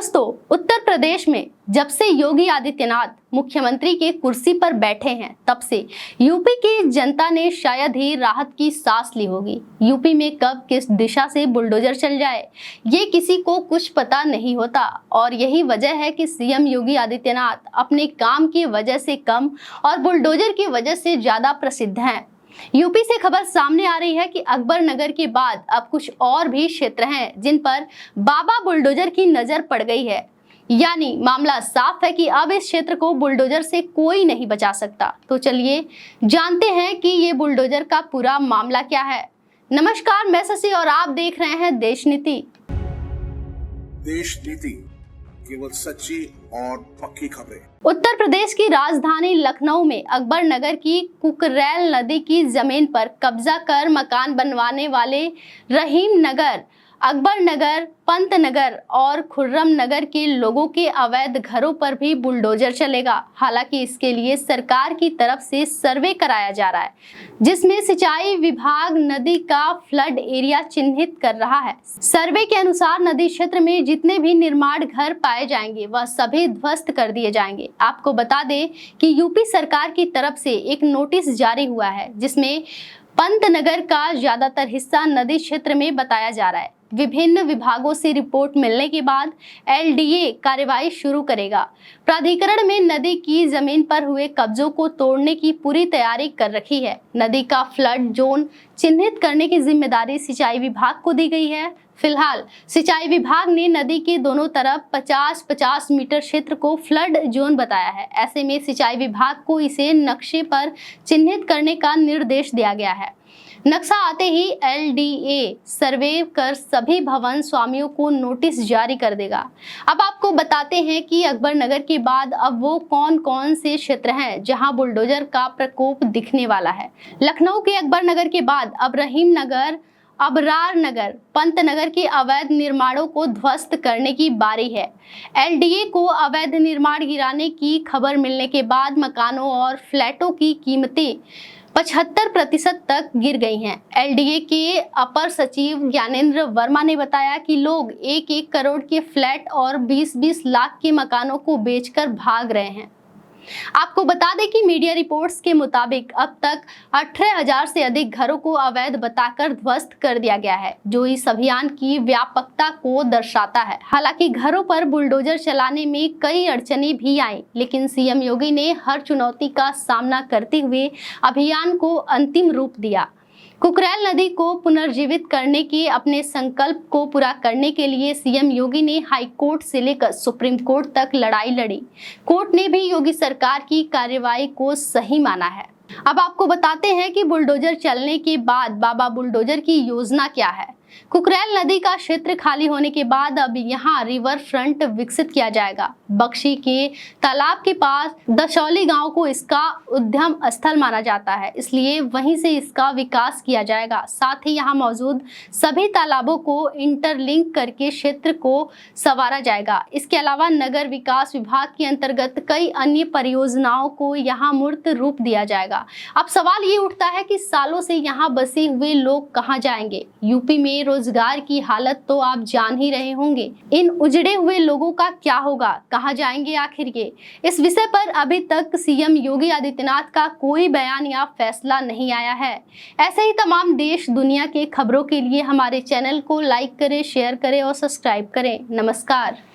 दोस्तों, उत्तर प्रदेश में जब से योगी आदित्यनाथ मुख्यमंत्री के कुर्सी पर बैठे हैं, तब से यूपी की जनता ने शायद ही राहत की सांस ली होगी। यूपी में कब किस दिशा से बुलडोजर चल जाए, ये किसी को कुछ पता नहीं होता और यही वजह है कि सीएम योगी आदित्यनाथ अपने काम की वजह से कम और बुलडोजर की वजह से ज्यादा प्रसिद्ध हैं। यूपी से खबर सामने आ रही है कि अकबर नगर के बाद अब कुछ और भी क्षेत्र हैं जिन पर बाबा बुलडोजर की नजर पड़ गई है। यानी मामला साफ है कि अब इस क्षेत्र को बुलडोजर से कोई नहीं बचा सकता। तो चलिए जानते हैं कि ये बुलडोजर का पूरा मामला क्या है। नमस्कार, मैं शशि और आप देख रहे हैं देश नीति। देश नीति, केवल सच्ची और पक्की खबरें। उत्तर प्रदेश की राजधानी लखनऊ में अकबर नगर की कुकरैल नदी की जमीन पर कब्जा कर मकान बनवाने वाले रहीम नगर, अकबर नगर, पंत नगर और खुर्रम नगर के लोगों के अवैध घरों पर भी बुलडोजर चलेगा। हालांकि इसके लिए सरकार की तरफ से सर्वे कराया जा रहा है, जिसमें सिंचाई विभाग नदी का फ्लड एरिया चिन्हित कर रहा है। सर्वे के अनुसार नदी क्षेत्र में जितने भी निर्माण घर पाए जाएंगे वह सभी ध्वस्त कर दिए जाएंगे। आपको बता दें कि यूपी सरकार की तरफ से एक नोटिस जारी हुआ है, जिसमें पंत नगर का ज्यादातर हिस्सा नदी क्षेत्र में बताया जा रहा है। विभिन्न विभागों से रिपोर्ट मिलने के बाद एलडीए कार्रवाई शुरू करेगा। प्राधिकरण में नदी की जमीन पर हुए कब्जों को तोड़ने की पूरी तैयारी कर रखी है। नदी का फ्लड जोन चिन्हित करने की जिम्मेदारी सिंचाई विभाग को दी गई है। फिलहाल सिंचाई विभाग ने नदी के दोनों तरफ 50-50 मीटर क्षेत्र को फ्लड जोन बताया है। ऐसे में सिंचाई विभाग को इसे नक्शे पर चिन्हित करने का निर्देश दिया गया है। नक्शा आते ही एलडीए सर्वे कर सभी भवन स्वामियों को नोटिस जारी कर देगा। अब आपको बताते हैं कि अकबर नगर के बाद अब वो कौन कौन से क्षेत्र हैं जहां बुलडोजर का प्रकोप दिखने वाला है। लखनऊ के अकबर नगर के बाद अब रहीम नगर, अबरार नगर, पंत नगर के अवैध निर्माणों को ध्वस्त करने की बारी है। एलडीए को अवैध निर्माण गिराने की खबर मिलने के बाद मकानों और फ्लैटों की कीमतें 75% तक गिर गई हैं। एलडीए के अपर सचिव ज्ञानेंद्र वर्मा ने बताया कि लोग 1-1 करोड़ के फ्लैट और 20-20 लाख के मकानों को बेचकर भाग रहे हैं। आपको बता दें कि मीडिया रिपोर्ट्स के मुताबिक अब तक 18,000 से अधिक घरों को अवैध बताकर ध्वस्त कर दिया गया है, जो इस अभियान की व्यापकता को दर्शाता है। हालांकि घरों पर बुलडोजर चलाने में कई अड़चनें भी आई, लेकिन सीएम योगी ने हर चुनौती का सामना करते हुए अभियान को अंतिम रूप दिया। कुकरैल नदी को पुनर्जीवित करने के अपने संकल्प को पूरा करने के लिए सीएम योगी ने हाई कोर्ट से लेकर सुप्रीम कोर्ट तक लड़ाई लड़ी। कोर्ट ने भी योगी सरकार की कार्रवाई को सही माना है। अब आपको बताते हैं कि बुलडोजर चलने के बाद बाबा बुलडोजर की योजना क्या है। कुकरैल नदी का क्षेत्र खाली होने के बाद अब यहाँ रिवर फ्रंट विकसित किया जाएगा। बख्शी के तालाब के पास दशौली गांव को इसका उद्यम स्थल माना जाता है, इसलिए वहीं से इसका विकास किया जाएगा। साथ ही यहाँ मौजूद सभी तालाबों को इंटरलिंक करके क्षेत्र को संवारा जाएगा। इसके अलावा नगर विकास विभाग के अंतर्गत कई अन्य परियोजनाओं को यहाँ मूर्त रूप दिया जाएगा। अब सवाल ये उठता है कि सालों से यहाँ बसे हुए लोग कहाँ जाएंगे। यूपी में रोजगार की हालत तो आप जान ही रहे होंगे। इन उजड़े हुए लोगों का क्या होगा, कहां जाएंगे आखिर ये? इस विषय पर अभी तक सीएम योगी आदित्यनाथ का कोई बयान या फैसला नहीं आया है। ऐसे ही तमाम देश दुनिया के खबरों के लिए हमारे चैनल को लाइक करें, शेयर करें और सब्सक्राइब करें। नमस्कार।